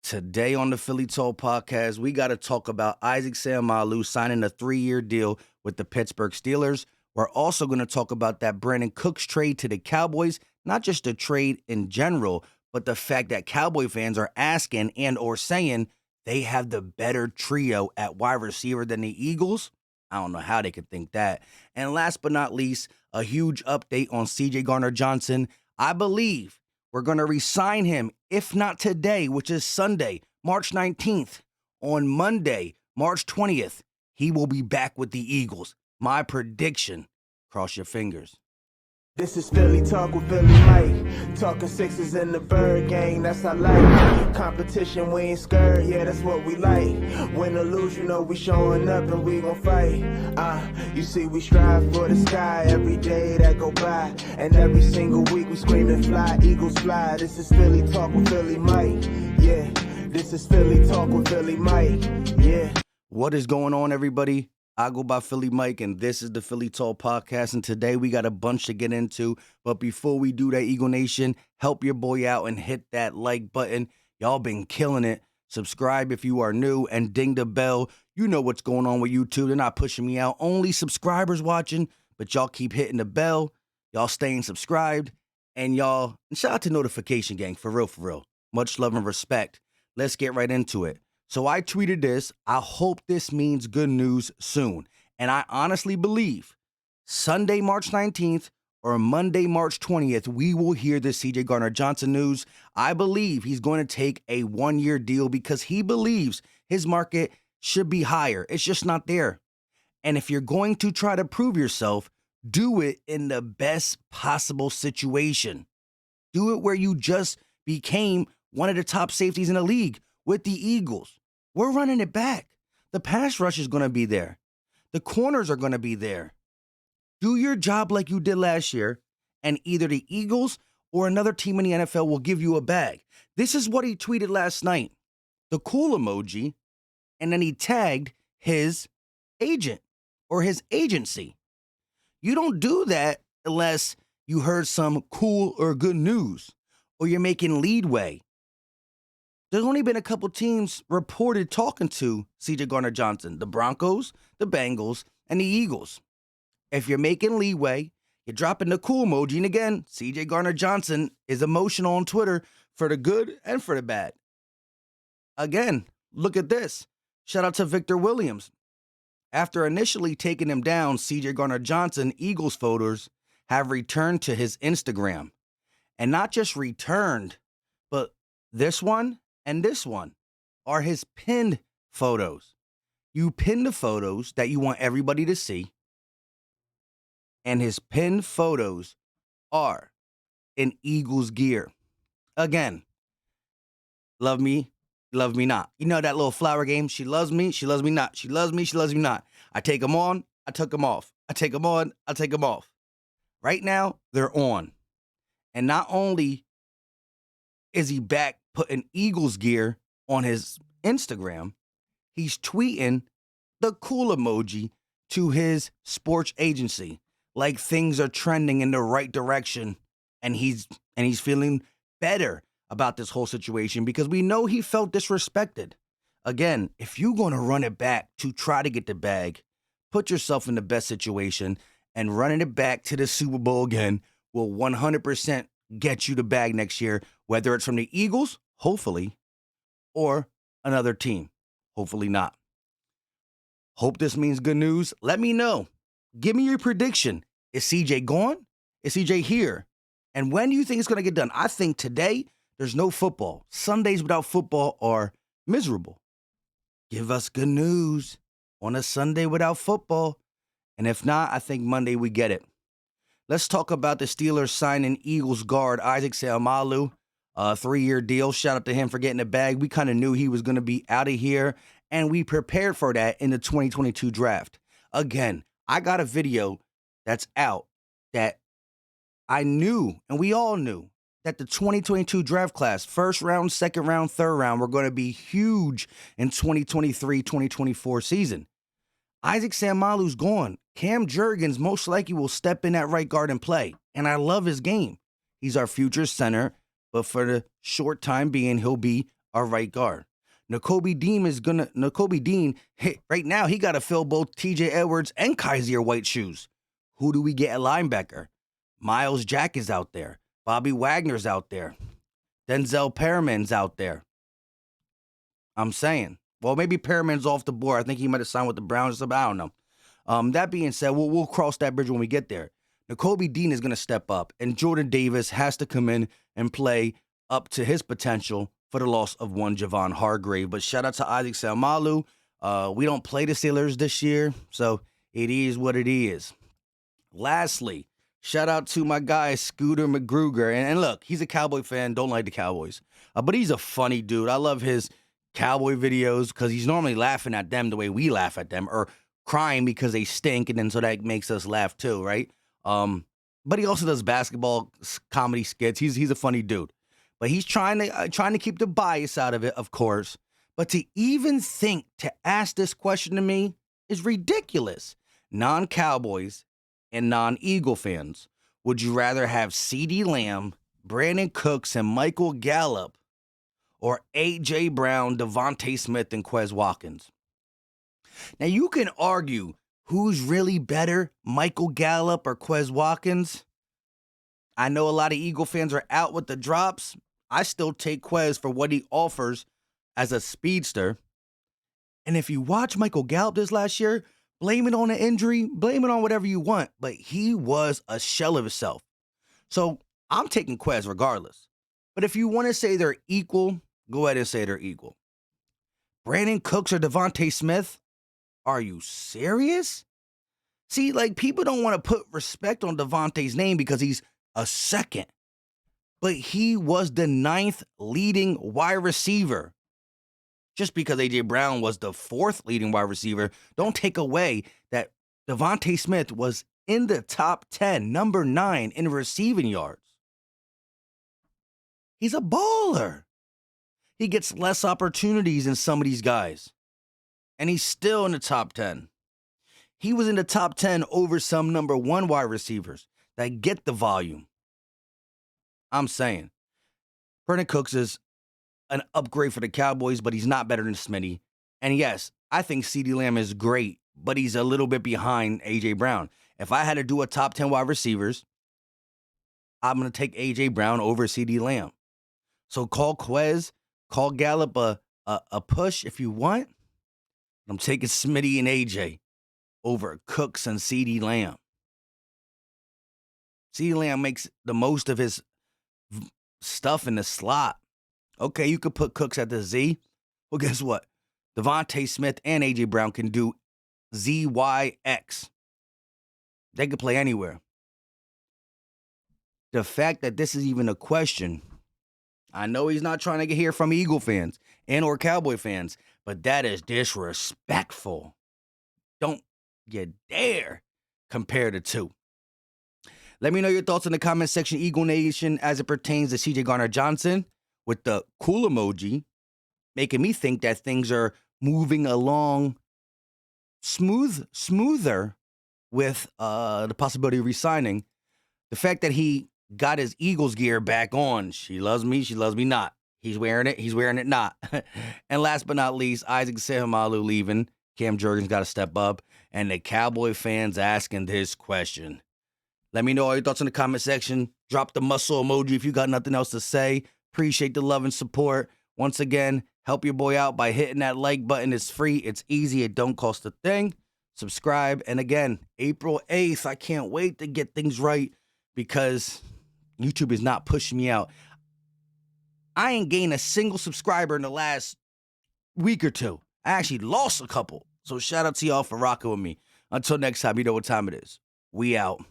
Today on the Philly Talk podcast, we got to talk about Isaac Seumalo signing a 3-year deal with the Pittsburgh Steelers. We're also going to talk about that Brandon Cooks trade to the Cowboys, not just the trade in general, but the fact that Cowboy fans are asking and or saying they have the better trio at wide receiver than the Eagles. I don't know how they could think that. And last but not least, a huge update on Gardner Johnson. I believe we're going to re-sign him, if not today, which is Sunday, March 19th. On Monday, March 20th, he will be back with the Eagles. My prediction. Cross your fingers. This is Philly Talk with Philly Mike. Talking Sixers in the Bird Gang, that's I like. Competition, we ain't scared, yeah, that's what we like. Win or lose, you know we showing up and we gon' fight. You see we strive for the sky every day that go by. And every single week we screaming fly, Eagles fly. This is Philly Talk with Philly Mike, yeah. This is Philly Talk with Philly Mike, yeah. What is going on, everybody? I go by Philly Mike, and this is the Philly Talk podcast, and today we got a bunch to get into, but before we do that, Eagle Nation, help your boy out and hit that like button. Y'all been killing it. Subscribe if you are new, and ding the bell. You know what's going on with YouTube. They're not pushing me out. Only subscribers watching, but y'all keep hitting the bell. Y'all staying subscribed, and shout out to Notification Gang, for real, for real. Much love and respect. Let's get right into it. So I tweeted this. I hope this means good news soon. And I honestly believe Sunday, March 19th or Monday, March 20th, we will hear this Gardner Johnson news. I believe he's going to take a 1-year deal because he believes his market should be higher. It's just not there. And if you're going to try to prove yourself, do it in the best possible situation. Do it where you just became one of the top safeties in the league with the Eagles. We're running it back. The pass rush is going to be there. The corners are going to be there. Do your job like you did last year, and either the Eagles or another team in the NFL will give you a bag. This is what he tweeted last night. The cool emoji, and then he tagged his agent or his agency. You don't do that unless you heard some cool or good news or you're making leadway. There's only been a couple teams reported talking to Gardner Johnson, the Broncos, the Bengals, and the Eagles. If you're making leeway, you're dropping the cool emoji. And again, Gardner Johnson is emotional on Twitter for the good and for the bad. Again, look at this. Shout out to Victor Williams. After initially taking him down, Gardner Johnson, Eagles photos have returned to his Instagram. And not just returned, but this one and this one are his pinned photos. You pin the photos that you want everybody to see. And his pinned photos are in Eagles gear. Again, love me not. You know that little flower game? She loves me not. She loves me not. I take them on, I took them off. I take them on, I take them off. Right now, they're on. And not only is he back putting Eagles gear on his Instagram, he's tweeting the cool emoji to his sports agency, like things are trending in the right direction, and he's feeling better about this whole situation because we know he felt disrespected. Again, if you're going to run it back to try to get the bag, put yourself in the best situation, and running it back to the Super Bowl again will 100% get you the bag next year, whether it's from the Eagles, hopefully, or another team. Hopefully not. Hope this means good news. Let me know. Give me your prediction. Is CJ gone? Is CJ here? And when do you think it's going to get done? I think today there's no football. Sundays without football are miserable. Give us good news on a Sunday without football. And if not, I think Monday we get it. Let's talk about the Steelers signing Eagles guard Isaac Seumalo. A 3-year deal. Shout out to him for getting the bag. We kind of knew he was going to be out of here, and we prepared for that in the 2022 draft. Again, I got a video that's out that I knew, and we all knew, that the 2022 draft class, first round, second round, third round, were going to be huge in 2023-2024 season. Isaac Seumalo's gone. Cam Jurgens most likely will step in at right guard and play, and I love his game. He's our future center. But for the short time being, he'll be our right guard. N'Kobe Dean, right now, he got to fill both TJ Edwards and Kaiser White's shoes. Who do we get at linebacker? Miles Jack is out there. Bobby Wagner's out there. Denzel Perriman's out there. I'm saying. Well, maybe Perriman's off the board. I think he might have signed with the Browns or something. I don't know. That being said, we'll cross that bridge when we get there. N'Kobe Dean is going to step up, and Jordan Davis has to come in and play up to his potential for the loss of one Javon Hargrave. But shout out to Isaac Seumalo. We don't play the Steelers this year, so it is what it is. Lastly, shout out to my guy, Scooter McGruger. And look, he's a Cowboy fan, don't like the Cowboys. But he's a funny dude. I love his Cowboy videos because he's normally laughing at them the way we laugh at them, or crying because they stink, and then so that makes us laugh too, right? But he also does basketball comedy skits. He's a funny dude. But he's trying to keep the bias out of it, of course. But to even think to ask this question to me is ridiculous. Non-Cowboys and non-Eagle fans, would you rather have CeeDee Lamb, Brandon Cooks, and Michael Gallup, or A.J. Brown, Devontae Smith, and Quez Watkins? Now, you can argue who's really better, Michael Gallup or Quez Watkins. I know a lot of Eagle fans are out with the drops. I still take Quez for what he offers as a speedster. And if you watch Michael Gallup this last year, blame it on an injury, blame it on whatever you want, but he was a shell of himself. So I'm taking Quez regardless. But if you want to say they're equal, go ahead and say they're equal. Brandon Cooks or Devontae Smith? Are you serious? See, like, people don't want to put respect on Devontae's name because he's a second. But he was the 9th leading wide receiver. Just because A.J. Brown was the 4th leading wide receiver, don't take away that Devontae Smith was in the top 10, number 9 in receiving yards. He's a baller. He gets less opportunities than some of these guys. And he's still in the top 10. He was in the top 10 over some number 1 wide receivers that get the volume. I'm saying. Brandon Cooks is an upgrade for the Cowboys, but he's not better than Smitty. And yes, I think CeeDee Lamb is great, but he's a little bit behind A.J. Brown. If I had to do a top 10 wide receivers, I'm going to take A.J. Brown over CeeDee Lamb. So call Quez, call Gallup a push if you want. I'm taking Smitty and A.J. over Cooks and CeeDee Lamb. CeeDee Lamb makes the most of his stuff in the slot. Okay, you could put Cooks at the Z. Well, guess what? Devontae Smith and A.J. Brown can do ZYX. They could play anywhere. The fact that this is even a question, I know he's not trying to hear from Eagle fans and or Cowboy fans, but that is disrespectful. Don't you dare compare the two. Let me know your thoughts in the comment section, Eagle Nation, as it pertains to C.J. Gardner Johnson with the cool emoji, making me think that things are moving along smoother with the possibility of re-signing. The fact that he got his Eagles gear back on. She loves me not. He's wearing it not. And last but not least, Isaac Seumalo leaving. Cam Jurgens got to step up. And the Cowboy fans asking this question. Let me know all your thoughts in the comment section. Drop the muscle emoji if you got nothing else to say. Appreciate the love and support. Once again, help your boy out by hitting that like button. It's free. It's easy. It don't cost a thing. Subscribe. And again, April 8th, I can't wait to get things right because YouTube is not pushing me out. I ain't gained a single subscriber in the last week or two. I actually lost a couple. So shout out to y'all for rocking with me. Until next time, you know what time it is. We out.